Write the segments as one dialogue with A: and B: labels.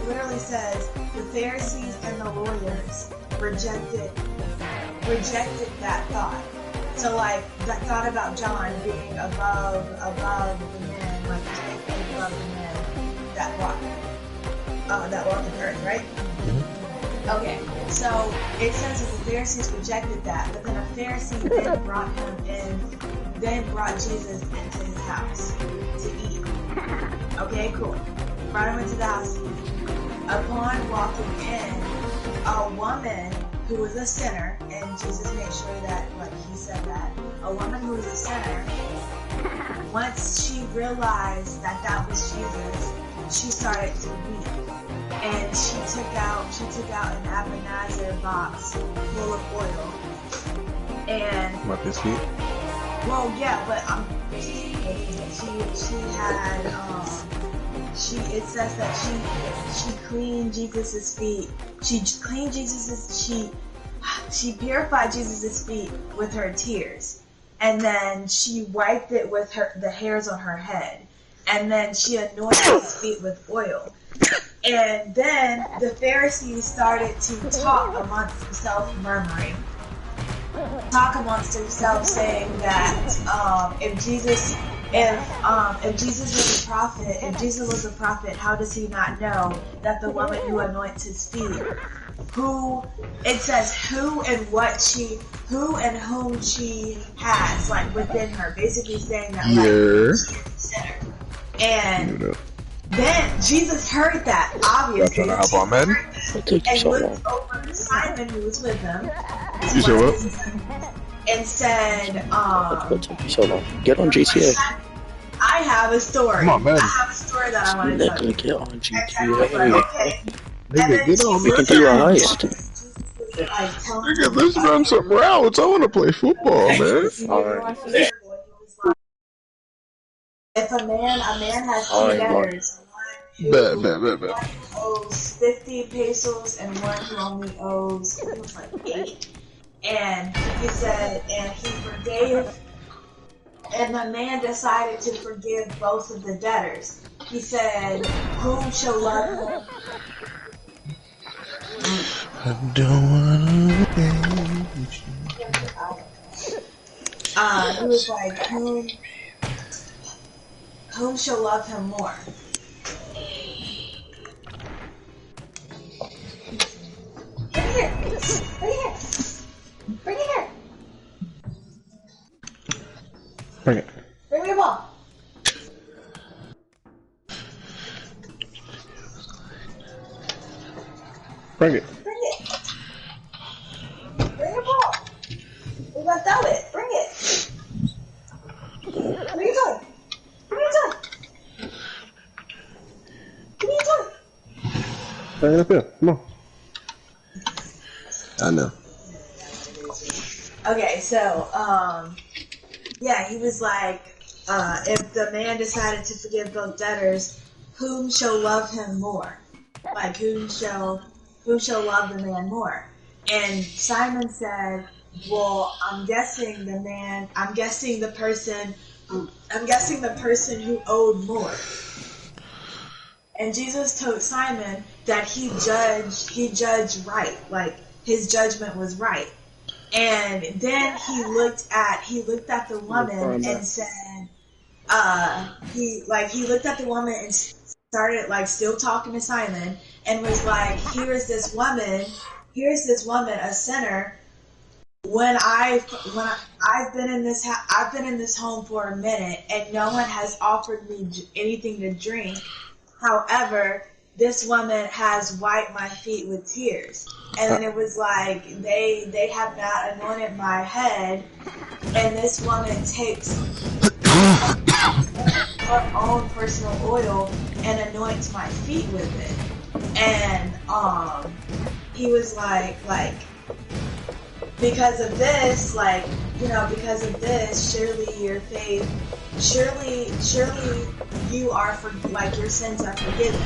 A: literally says the Pharisees and the lawyers rejected that thought. So like that thought about John being above the men, like above the men that walk the earth, right? Okay, so it says that the Pharisees rejected that, but then a Pharisee then brought Jesus into his house to eat. Okay, cool. Brought him into the house to eat. Upon walking in, a woman who was a sinner, and Jesus made sure that, like he said that, a woman who was a sinner, once she realized that was Jesus, she started to weep. And she took out an Ebenezer box full of oil. And
B: About his feet?
A: well, yeah, but she had it says that she cleaned Jesus's feet. She purified Jesus's feet with her tears, and then she wiped it with the hairs on her head, and then she anointed his feet with oil. And then the Pharisees started to talk amongst themselves, murmuring. Talk amongst themselves, saying that if Jesus was a prophet, how does he not know that the woman who anoints his feet, who and whom she has, like, within her, basically saying that, like, she's a sinner. And then Jesus heard that, obviously. And looked over to Simon, who was with them, and said,
C: What took you so long? Get on GTA.
A: I have a story.
B: Come on, man.
A: I have a story that I want to tell you.
C: Get on GTA.
A: Okay.
B: Nigga, get on,
C: We can do a heist.
B: Nigga, let's run some routes. I want to play football, man.
C: Alright.
A: If a man has two debtors, one who owes 50 pesos and one who only owes, I think it was like 8. And he said, and he forgave, and the man decided to forgive both of the debtors. He said, whom shall love him?
B: I don't wanna be.
A: He was like, whom shall love him more? Bring it here. Bring it here.
B: Bring it.
A: Bring me the ball.
B: Bring it.
A: Bring it. Bring the ball. We gotta throw it. Bring it. What are you doing? What are you doing? What are you doing?
B: Bring it up here. Come on. I know.
A: Okay, so, yeah, he was like, if the man decided to forgive both debtors, whom shall love him more? Like, whom shall love the man more? And Simon said, well, I'm guessing the person who owed more. And Jesus told Simon that he judged right, like his judgment was right. And then he looked at the woman and said, he looked at the woman and started like still talking to Simon and was like, here's this woman, a sinner. When I've been in this home for a minute and no one has offered me anything to drink. However, this woman has wiped my feet with tears. And then it was like, they have not anointed my head, and this woman takes her own personal oil and anoints my feet with it. And he was like because of this, surely your faith, surely you are your sins are forgiven.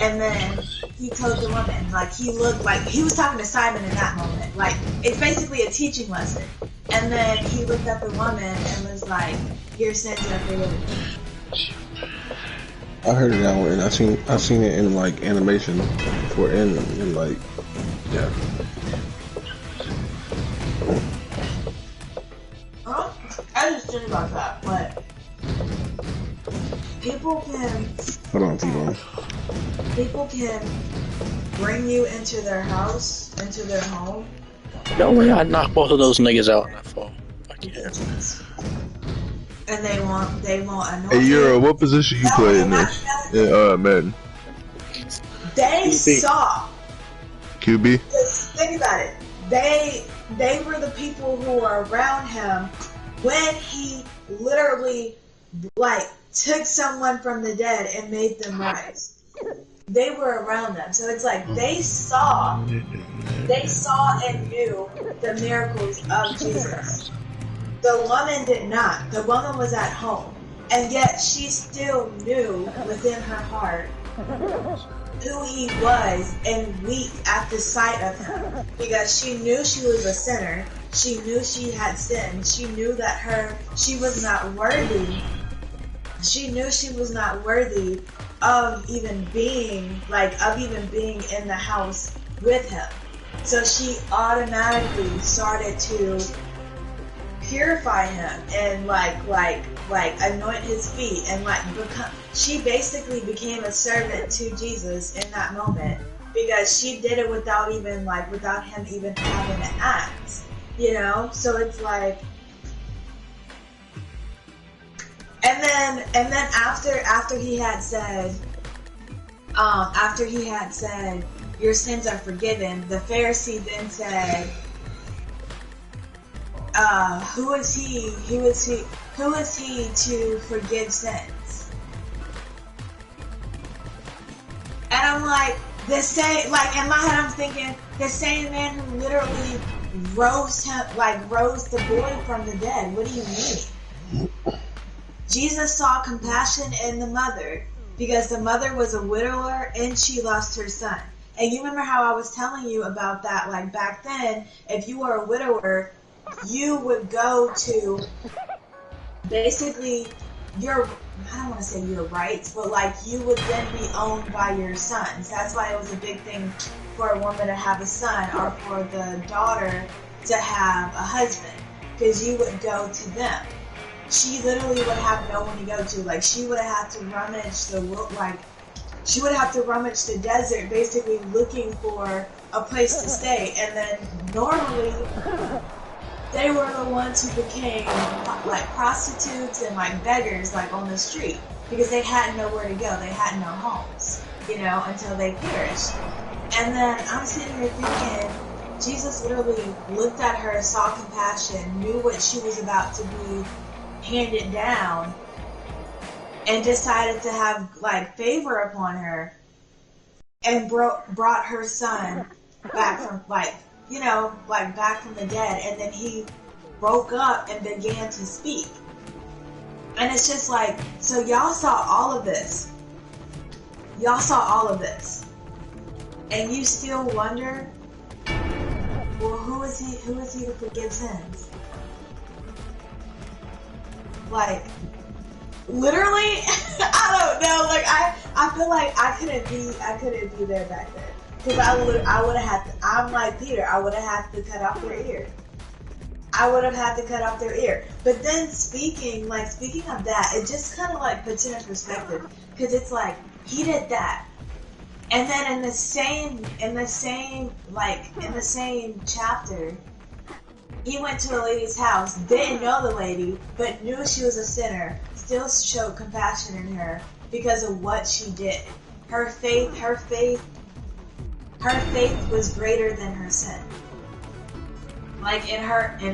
A: And then he told the woman, like, he looked like he was talking to Simon in that moment. Like, it's basically a teaching lesson. And then he looked at the woman and was like, your sins are forgiven.
B: I heard that one, and I seen it in like animation, or in like, yeah.
A: Huh? I just think about that, but people can
B: Hold on, keep going.
A: people can bring you into their house, into their home.
C: No way I'd knock both of those niggas out in that fall. I can't.
A: And they won't annoy
B: Hey,
A: you.
B: Euro, what position you play in this? In Madden.
A: They
C: QB.
A: saw.
B: QB?
A: Just think about it. They were the people who were around him when he literally like took someone from the dead and made them rise. They were around them. So it's like they saw and knew the miracles of Jesus. The woman did not. The woman was at home. And yet she still knew within her heart who he was and wept at the sight of him. Because she knew she was a sinner. She knew she had sinned. She knew that she was not worthy. She knew she was not worthy of even being in the house with him. So she automatically started to purify him and like anoint his feet and she basically became a servant to Jesus in that moment because she did it without him even having to ask, you know. So it's like, and then after he had said your sins are forgiven, the Pharisee then said, who is he to forgive sins? And I'm like, in my head I'm thinking, the same man who literally rose the boy from the dead. What do you mean? Jesus saw compassion in the mother because the mother was a widower and she lost her son. And you remember how I was telling you about that, like back then, if you were a widower, you would go to basically I don't want to say your rights, but like you would then be owned by your sons. That's why it was a big thing for a woman to have a son or for the daughter to have a husband, because you would go to them. She literally would have no one to go to. Like she would have had to rummage the desert, basically looking for a place to stay. And then normally they were the ones who became like prostitutes and like beggars, like on the street, because they had nowhere to go. They had no homes, you know, until they perished. And then I'm sitting here thinking, Jesus literally looked at her, saw compassion, knew what she was about to be handed down, and decided to have like favor upon her, and brought her son back from back from the dead. And then he woke up and began to speak. And it's just like, so y'all saw all of this. And you still wonder, well, who is he to forgive sins? Like, literally, I don't know. Like, I feel like I couldn't be there back then, because I would have had to. I'm like Peter. I would have had to cut off their ear. But then speaking of that, it just kind of like puts it in perspective, because it's like he did that, and then in the same chapter, he went to a lady's house, didn't know the lady, but knew she was a sinner, still showed compassion in her because of what she did. Her faith was greater than her sin. Like in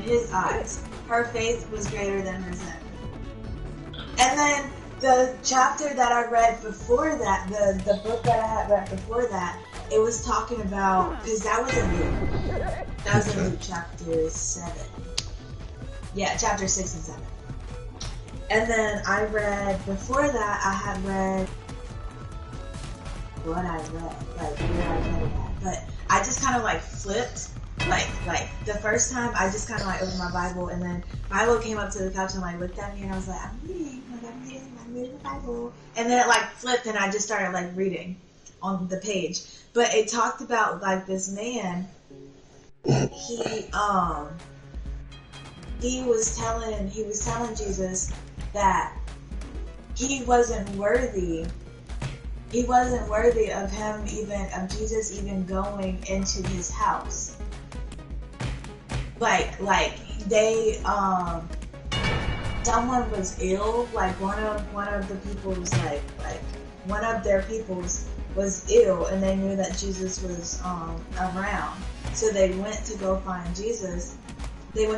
A: his eyes, her faith was greater than her sin. And then the chapter that I read before that, the book that I had read before that, it was talking about, because that was in Luke chapter 7. Yeah, chapter 6 and 7. And then I read, before that, I had read what I read, like where I read it at. But I just kind of like flipped like the first time I just kind of like opened my Bible, and then Bible came up to the couch and like looked at me, and I was like, I'm reading the Bible, and then it like flipped, and I just started like reading on the page, but it talked about like this man, he was telling Jesus that he wasn't worthy of Jesus even going into his house. Like they someone was ill, like one of the people's like one of their people's was ill, and they knew that Jesus was around, so they went to go find Jesus. And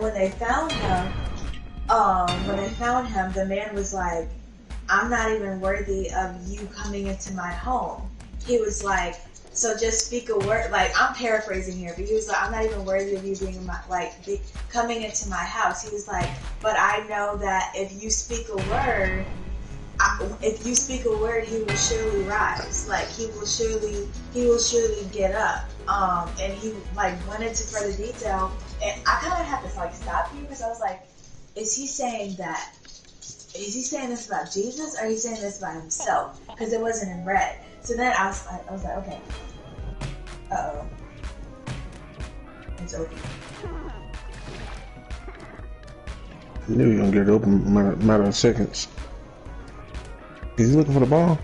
A: when they found him, the man was like, I'm not even worthy of you coming into my home. He was like, so just speak a word. Like, I'm paraphrasing here, but he was like, I'm not even worthy of you being coming into my house. He was like, but I know that if you speak a word, he will surely rise. Like, he will surely get up. And he like went into further detail, and I kind of had to like stop you because I was like, is he saying this about Jesus, or is he saying this about himself? Because it wasn't in red. So then I was like, okay, it's open.
B: I knew you were gonna get it open in a matter of seconds. Is he looking for the ball?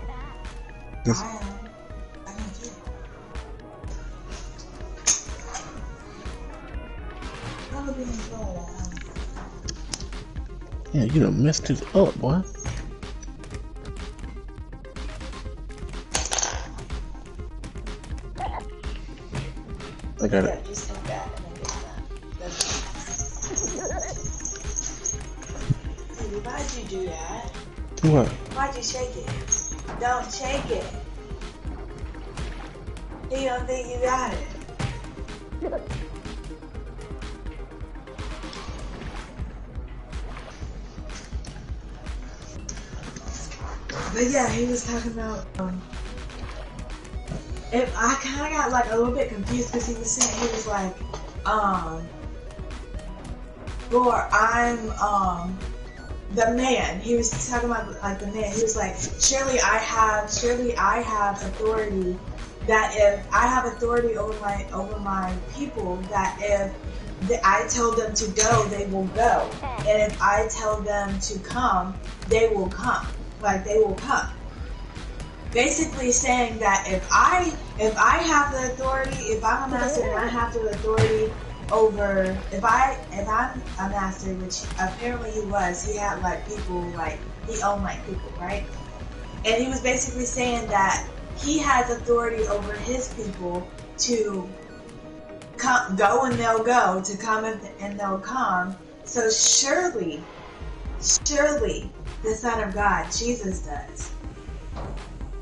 B: Yeah, you done messed it up, boy. I got it.
A: Just take that and then get that. Why'd you do that?
B: What?
A: Why'd you shake it? Don't shake it. He don't think you got it. But yeah, he was talking about, I kind of got like a little bit confused because he was like, the man. He was talking about like the man. He was like, surely I have authority, that if I have authority over my people, that if I tell them to go, they will go, and if I tell them to come, they will come. Like, they will come. Basically saying that if I have the authority, if I'm a master and I have the authority over, if I'm a master, which apparently he was, he had like people, like he owned like people, right? And he was basically saying that he has authority over his people to go and they'll go, to come and they'll come. So surely the Son of God, Jesus, does.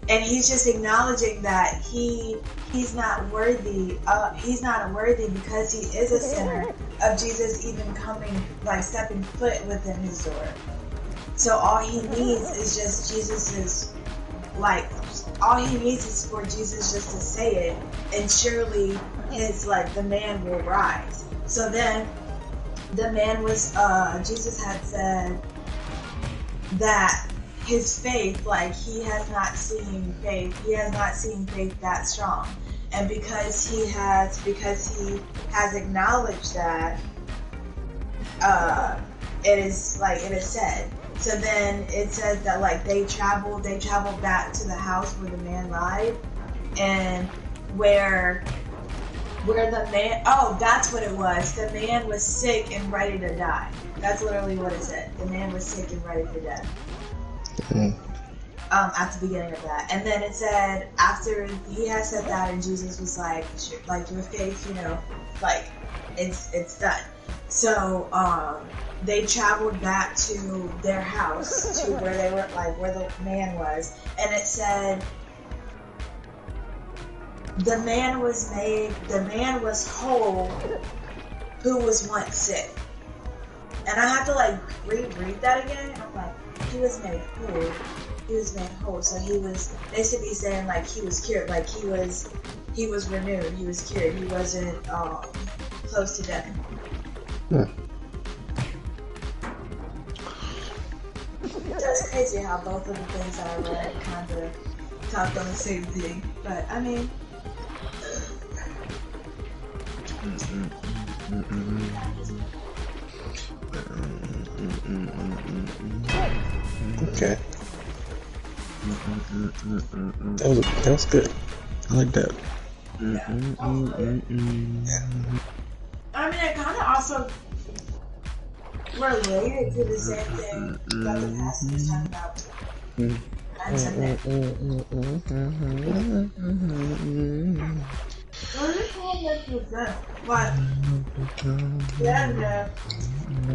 A: And he's just acknowledging that he's not worthy because he is a sinner of Jesus even coming, like stepping foot within his door. So all he needs is just all he needs is for Jesus just to say it, and surely the man will rise. So then the man was, Jesus had said that his faith, like he has not seen faith that strong. And because he has acknowledged that, it is said. So then it says that like they traveled back to the house where the man lied, and where the man, that's what it was. The man was sick and ready to die. That's literally what it said. The man was sick and ready for death. At the beginning of that. And then it said, after he had said that, and Jesus was like your faith, like it's done. So they traveled back to their house, to where they were, like where the man was, and it said the man was whole who was once sick. And I have to like reread that again, and I'm like, he was made whole He was made whole. So he was basically saying like he was cured, like he was renewed, he was cured, he wasn't close to death.
B: Hmm.
A: That's crazy how both of the things I read kind of talked on the same thing. But I mean,
B: Okay. That was good. I like that.
A: I mean, it kind of also related to the same thing that the pastor was talking about on Sunday. But yeah,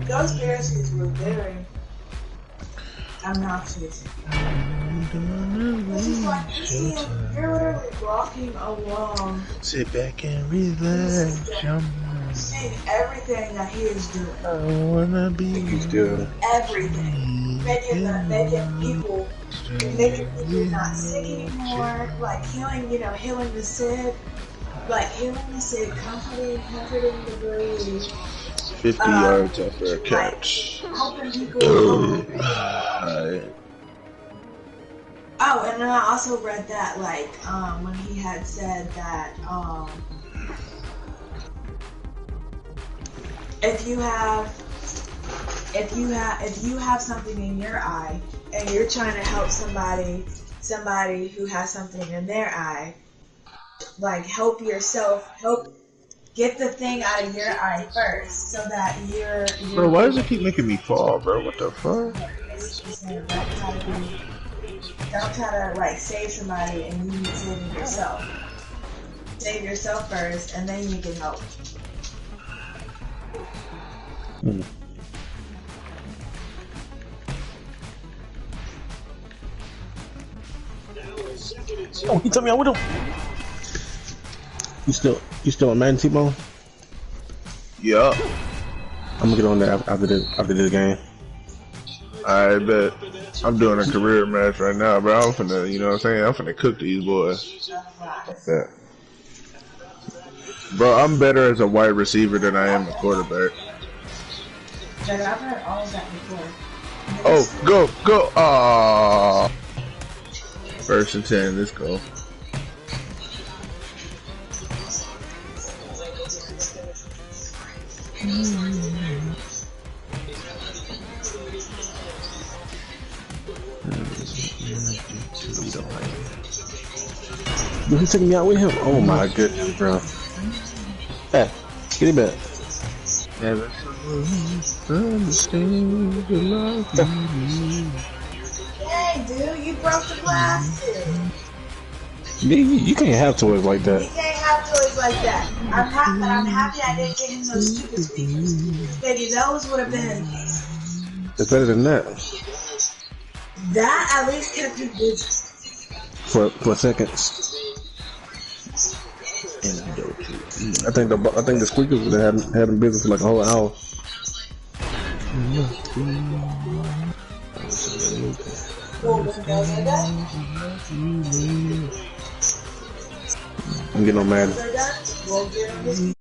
A: those Pharisees were very obnoxious. It's just like you're literally walking along,
D: Sit back and relax.
A: seeing everything that he is doing.
D: I wanna be
B: You still
A: Everything. Making people not sick anymore, like healing the sick, comforting the bereaved,
D: 50 yards after a catch.
A: helping people.
D: Alright.
A: Oh, and then I also read that when he had said that if you have something in your eye and you're trying to help somebody who has something in their eye, like help get the thing out of your eye first so that you're
D: Bro, why does it keep making me fall, bro? What the fuck?
A: Don't try to save somebody and you need saving yourself. Save yourself first and then you can help.
B: Oh, he took me out with him. You still on Madden, T-Bone?
D: Yup.
B: I'm gonna get on there after this game.
D: I bet. I'm doing a career match right now, bro. I'm finna, you know what I'm saying? I'm finna cook these boys. Yeah. Bro, I'm better as a wide receiver than I am a quarterback.
A: But I've heard all of that before.
D: Oh, go! Aww. 1st and 10, let's go.
B: He took me out with him. Oh my goodness, bro. Hey, get it back.
D: Never understand the love
A: Hey, dude, you broke the glass too.
B: You can't have toys like that.
A: You can't have toys like that. I'm happy I didn't get him those stupid speakers. Baby, those would have been.
B: It's better than that.
A: That at least kept you busy.
B: For seconds. I think the squeakers would have had them busy for like a whole hour.
A: Well, windows are done.
B: I'm getting on Madden.
A: We'll get them this